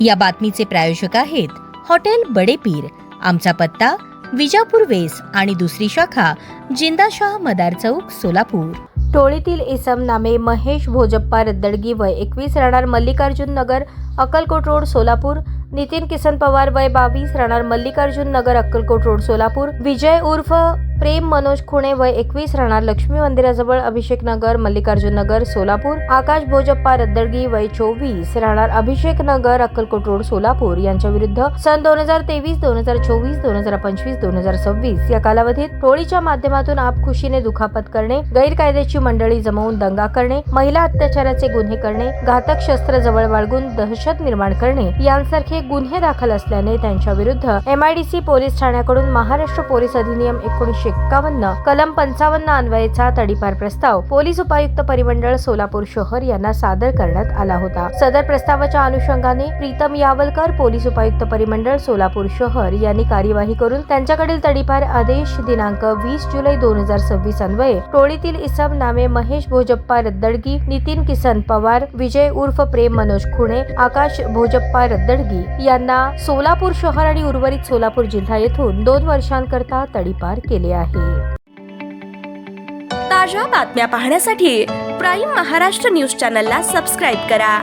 या बातमीचे प्रायोजक आहेत हॉटेल बडे पीर। आमचा पत्ता विजापूर वेस आणि दुसरी शाखा जिंदाशाह मदार चौक सोलापूर। टोळीतील इसम नामे महेश भोजप्पा रद्दडगी वय 21 राहणार मल्लिकार्जुन नगर अक्कलकोट रोड सोलापूर। नितीन किसन पवार वय 22 राहणार मल्लिकार्जुन नगर अक्कलकोट रोड सोलापूर। विजय उर्फ प्रेम मनोज खुणे वय 21 राहणार लक्ष्मी मंदिराजवळ अभिषेक नगर मल्लिकार्जुन नगर सोलापूर। आकाश भोजप्पा रद्दडगी वय 24 राहणार अभिषेक नगर अक्कलकोट रोड सोलापूर यांच्या विरुद्ध सन 2023, 2024, 2025, 2026 या कालावधीत टोळीच्या माध्यमातून आपखुशीने दुखापत करणे, गैरकायद्याची मंडळी जमवून दंगा करणे, महिला अत्याचाराचे गुन्हे करणे, घातक शस्त्र जवळ बाळगून दहशत निर्माण करणे यांसारखे गुन्हे दाखल असल्याने त्यांच्या विरुद्ध MIDC पोलीस ठाण्याकडून महाराष्ट्र पोलीस अधिनियम 1951 कलम 55 अन्वयेचा तडीपार प्रस्ताव पोलीस उपायुक्त परिमंडळ सोलापूर शहर यांना सादर करण्यात आला होता। सदर प्रस्तावाच्या अनुषंगाने प्रीतम यावलकर पोलीस उपायुक्त परिमंडळ सोलापूर शहर यांनी कार्यवाही करून त्यांच्याकडील तडीपार आदेश दिनांक 20 जुलै 2026 अन्वये टोळीतील इसम नामे महेश भोजप्पा रद्दडगी, नितीन किसन पवार, विजय उर्फ प्रेम मनोज खुणे, आकाश भोजप्पा रद्दडगी यांना सोलापूर शहर आणि उर्वरित सोलापूर जिल्हा येथून 2 वर्षांकरता तडीपार केले आहे। ताज्या बातम्या पाहण्यासाठी प्राईम महाराष्ट्र न्यूज चॅनलला सबस्क्राईब करा।